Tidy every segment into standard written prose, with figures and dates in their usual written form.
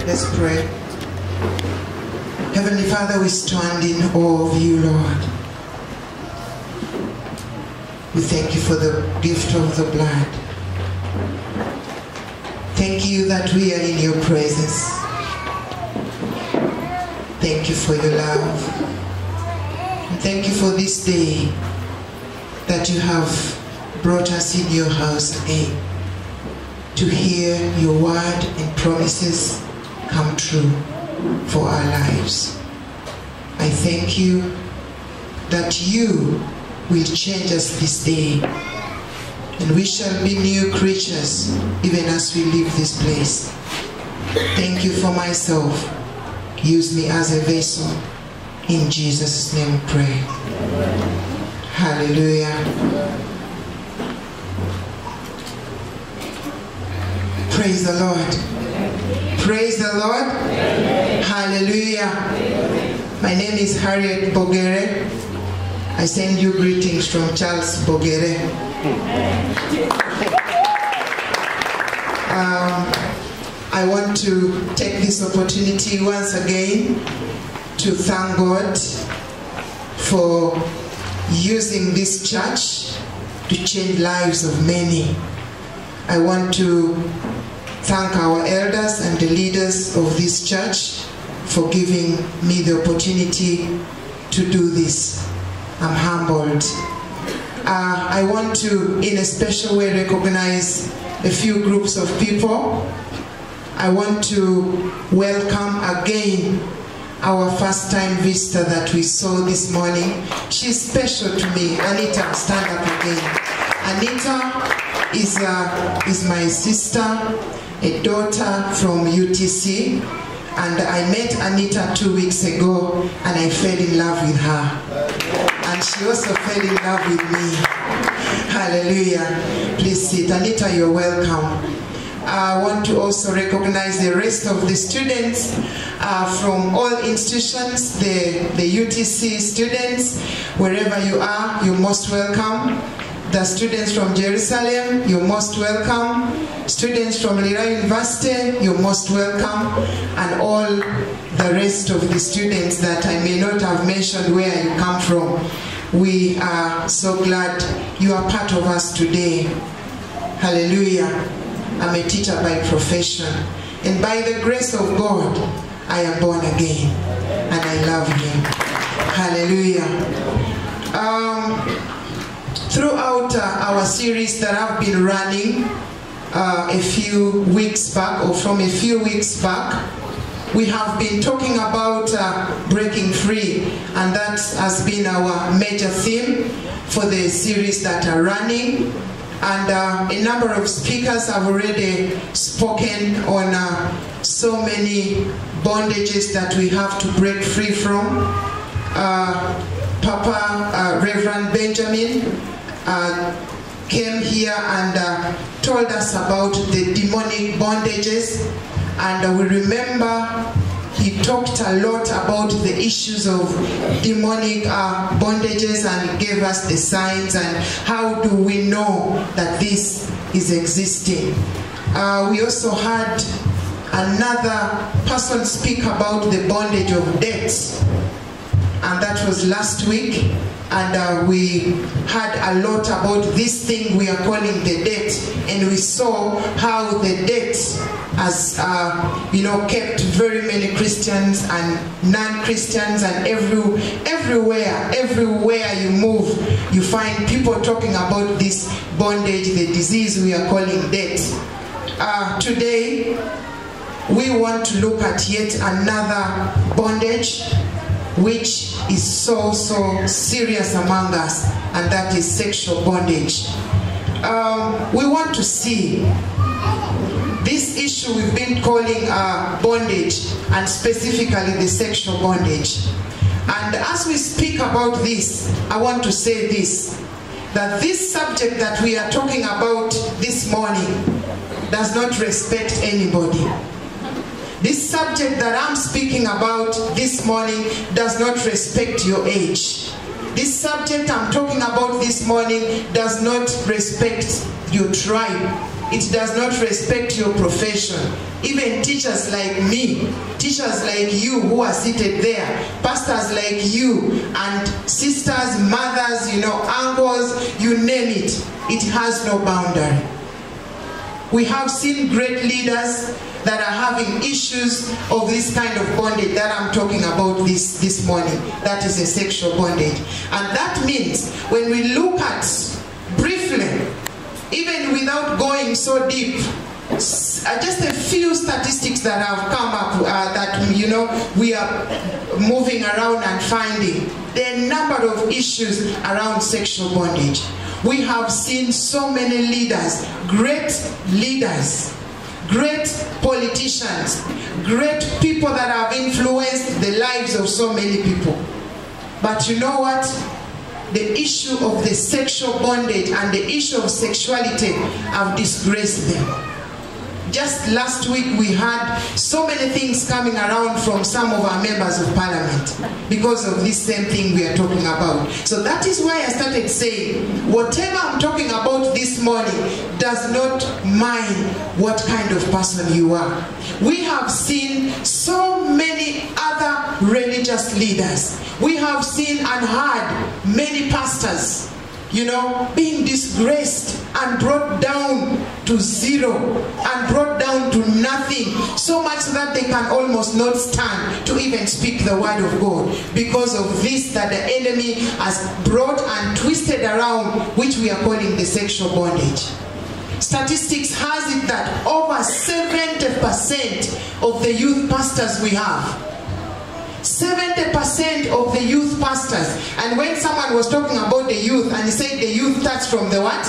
Let's pray. Heavenly Father, we stand in awe of you, Lord. We thank you for the gift of the blood. Thank you that we are in your presence. Thank you for your love. And thank you for this day that you have brought us in your house again to hear your word and promises come true for our lives. I thank you that you will change us this day, and we shall be new creatures even as we leave this place. Thank you for myself. Use me as a vessel. In Jesus' name we pray. Hallelujah. Praise the Lord. Praise the Lord. Hallelujah. My name is Harriet Bogere. I send you greetings from Charles Bogere. I want to take this opportunity once again to thank God for using this church to change lives of many. I want to thank our elders and the leaders of this church for giving me the opportunity to do this. I'm humbled. I want to, in a special way, recognize a few groups of people. I want to welcome again our first-time visitor that we saw this morning. She's special to me. Anita, stand up again. Anita is my sister, a daughter from UTC, and I met Anita 2 weeks ago, and I fell in love with her. And she also fell in love with me. Hallelujah. Please sit. Anita, you're welcome. I want to also recognize the rest of the students from all institutions, the UTC students, wherever you are, you're most welcome. The students from Jerusalem, you're most welcome. Students from Lira University, you're most welcome. And all the rest of the students that I may not have mentioned where you come from, we are so glad you are part of us today. Hallelujah. I'm a teacher by profession, and by the grace of God, I am born again, and I love Him. Hallelujah. Throughout our series that I've been running a few weeks back, or from a few weeks back, we have been talking about breaking free, and that has been our major theme for the series that are running. And a number of speakers have already spoken on so many bondages that we have to break free from. Reverend Benjamin came here and told us about the demonic bondages, and we remember he talked a lot about the issues of demonic bondages and gave us the signs and how do we know that this is existing. We also had another person speak about the bondage of debt, and that was last week, and we had a lot about this thing we are calling the debt, and we saw how the debt has kept very many Christians and non-Christians, and everywhere you move, you find people talking about this bondage, the disease we are calling debt. Today, we want to look at yet another bondage, which is so serious among us, and that is sexual bondage. We want to see this issue we've been calling bondage, and specifically the sexual bondage. And as we speak about this, I want to say this, that this subject that we are talking about this morning does not respect anybody. This subject that I'm speaking about this morning does not respect your age. This subject I'm talking about this morning does not respect your tribe. It does not respect your profession. Even teachers like me, teachers like you who are seated there, pastors like you, and sisters, mothers, uncles, you name it. It has no boundary. We have seen great leaders that are having issues of this kind of bondage that I'm talking about this morning. That is a sexual bondage. And that means when we look at briefly, even without going so deep, just a few statistics that have come up that we are moving around and finding. There are a number of issues around sexual bondage. We have seen so many leaders, great politicians, great people that have influenced the lives of so many people. But you know what? The issue of the sexual bondage and the issue of sexuality have disgraced them. Just last week we had so many things coming around from some of our members of parliament because of this same thing we are talking about. So that is why I started saying, whatever I'm talking about this morning does not mind what kind of person you are. We have seen so many other religious leaders. We have seen and heard many pastors, being disgraced and brought down to zero and brought down to nothing, so much that they can almost not stand to even speak the word of God because of this that the enemy has brought and twisted around, which we are calling the sexual bondage. Statistics has it that over 70% of the youth pastors we have, 70% of the youth pastors. And when someone was talking about the youth, and he said the youth starts from the what?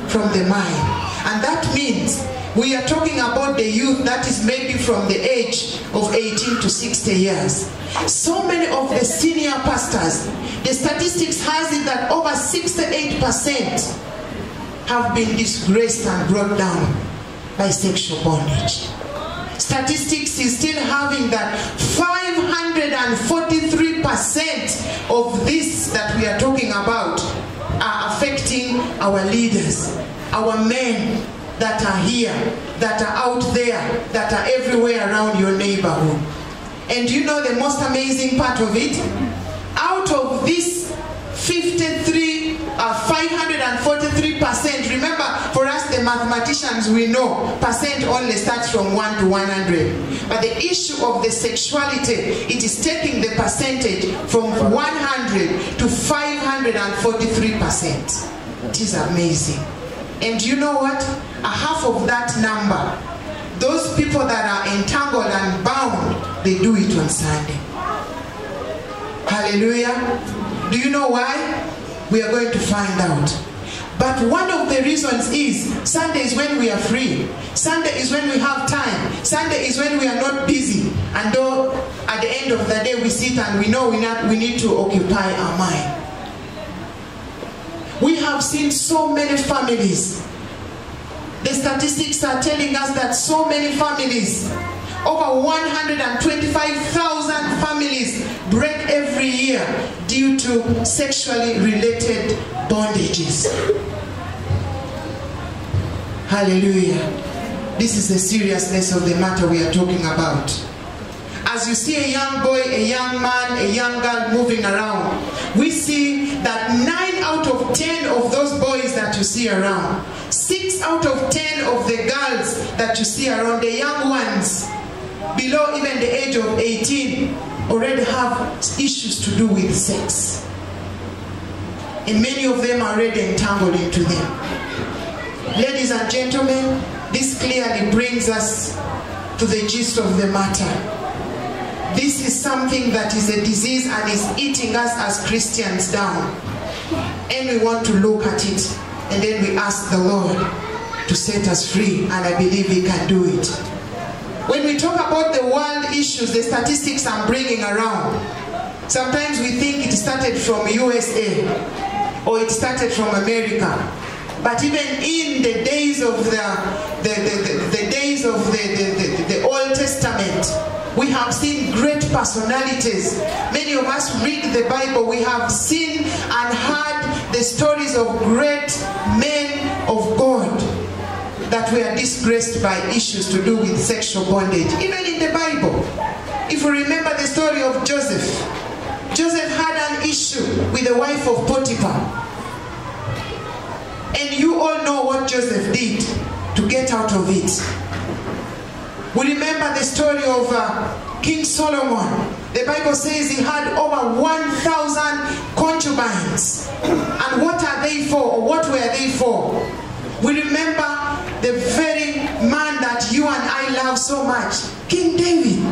From the mind. And that means we are talking about the youth that is maybe from the age of 18 to 60 years. So many of the senior pastors, the statistics has it that over 68% have been disgraced and brought down by sexual bondage. Statistics is still having that 543% of this that we are talking about are affecting our leaders, our men that are here, that are out there, that are everywhere around your neighborhood. And you know the most amazing part of it? Out of this 543%, remember, for us the mathematicians, we know percent only starts from 1 to 100. But the issue of the sexuality, it is taking the percentage from 100 to 543%. It is amazing. And you know what? A half of that number, those people that are entangled and bound, they do it on Sunday. Hallelujah. Do you know why? We are going to find out. But one of the reasons is Sunday is when we are free. Sunday is when we have time. Sunday is when we are not busy. And though at the end of the day we sit and we know we need to occupy our mind. We have seen so many families. The statistics are telling us that so many families, over 125,000 families break every year due to sexually related bondages. Hallelujah. This is the seriousness of the matter we are talking about. As you see a young boy, a young man, a young girl moving around, we see that 9 out of 10 of those boys that you see around, 6 out of 10 of the girls that you see around, the young ones, below even the age of 18, already have issues to do with sex. And many of them are already entangled into them. Ladies and gentlemen, this clearly brings us to the gist of the matter. This is something that is a disease and is eating us as Christians down. And we want to look at it, and then we ask the Lord to set us free, and I believe He can do it. When we talk about the world issues, the statistics I'm bringing around, sometimes we think it started from USA or it started from America. But even in the days of the Old Testament, We have seen great personalities. Many of us read the Bible. We have seen and heard the stories of great men of God that were disgraced by issues to do with sexual bondage. Even in the Bible, if you remember the story of Joseph, Joseph had an issue with the wife of Potiphar. And you all know what Joseph did to get out of it. We remember the story of King Solomon. The Bible says he had over 1,000 concubines. And what are they for? Or what were they for? We remember the very man that you and I love so much, King David.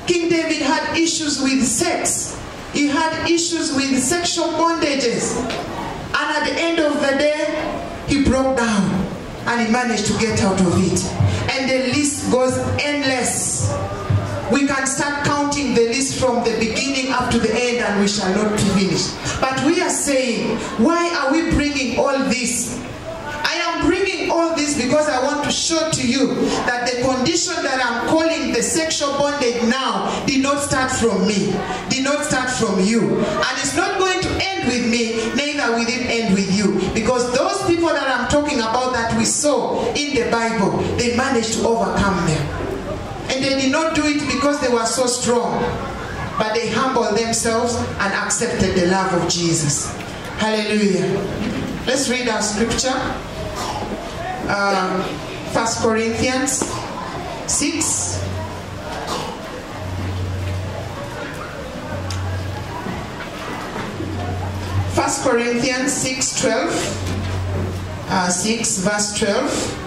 King David had issues with sex. He had issues with sexual bondages. And at the end of the day, he broke down and he managed to get out of it. And the list goes endless. We can start counting the list from the beginning up to the end and we shall not be finished. But we are saying, why are we bringing all this? I am bringing all this because I want to show to you that the condition that I'm calling the sexual bondage now did not start from me, did not start from you. And it's not going to end with me, neither will it end with you. Because those people that I'm talking about that we saw in the Bible, they managed to overcome them. And they did not do it because they were so strong, but they humbled themselves and accepted the love of Jesus. Hallelujah. Let's read our scripture. 1 Corinthians 6. First Corinthians 6:12. 6 verse 12.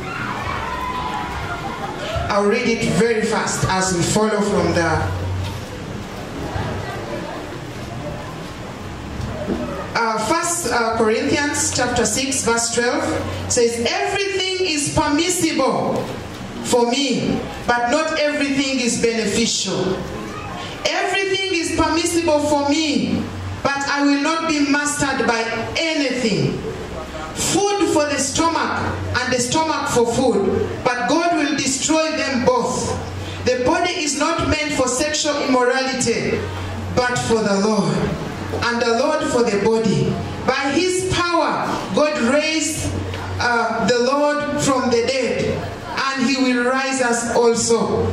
I'll read it very fast as we follow from the 1 Corinthians chapter 6 verse 12 says, everything is permissible for me, but not everything is beneficial. Everything is permissible for me, but I will not be mastered by anything. Food for the stomach and the stomach for food, but God will destroy them both. The body is not meant for sexual immorality, but for the Lord, and the Lord for the body. By his power, God raised the Lord from the dead, and he will rise us also.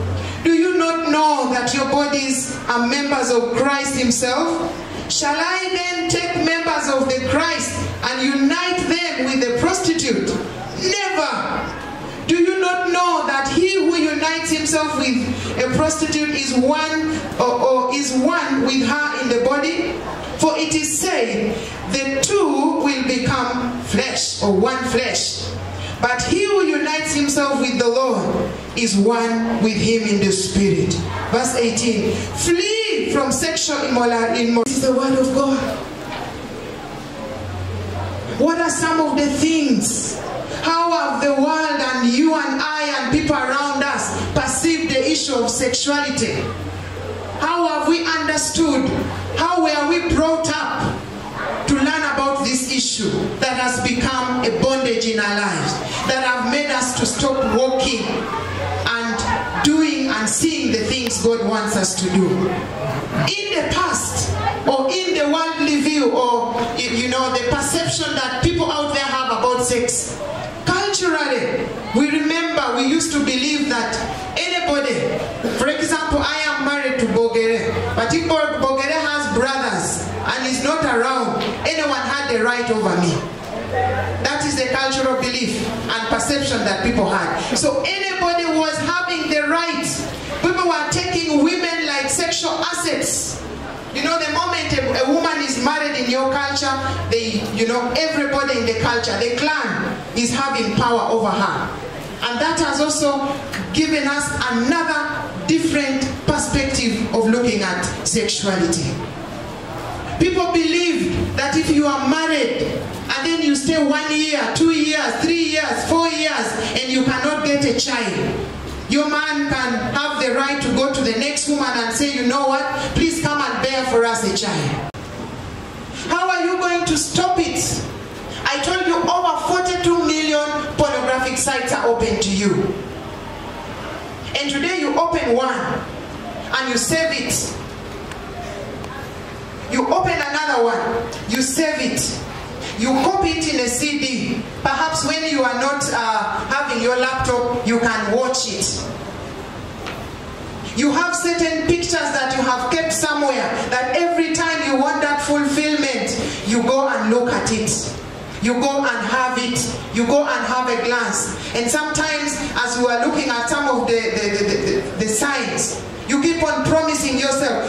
Do you not know that your bodies are members of Christ himself? Shall I then take members of the Christ and unite them with the prostitute? Never! Do you not know that he who unites himself with a prostitute is one with her in the body? For it is said, the two will become flesh, or one flesh. But he who unites himself with the Lord is one with him in the spirit. Verse 18, flee from sexual immorality. This is the word of God. What are some of the things? How have the world and you and I and people around us perceived the issue of sexuality? How have we understood? How were we brought up to learn about this issue that has become a bondage in our lives, that have made us to stop walking and doing and seeing the things God wants us to do? In the past, or in the worldly view, or the perception that people out there have about sex, culturally, we remember we used to believe that anybody, for example, I am married to Bogere, but if Bogere has brothers and is not around, anyone had the right over me. That is the cultural belief and perception that people had. So anybody was having the right. People were taking women like sexual assets. You know, the moment a woman is married in your culture, everybody in the culture, the clan is having power over her. And that has also given us another different perspective of looking at sexuality. People believe that if you are married and then you stay 1 year, 2 years, 3 years, 4 years, and you cannot get a child, your man can have the right to go to the next woman and say, you know what, please come and bear for us a child. How are you going to stop it? I told you over 42 million pornographic sites are open to you. And today you open one, and you save it. You open another one, you save it. You copy it in a CD. Perhaps when you are not having your laptop, you can watch it. You have certain pictures that you have kept somewhere, that every time you want that fulfillment, you go and look at it. You go and have it. You go and have a glance. And sometimes, as we are looking at some of the signs, you keep on promising yourself,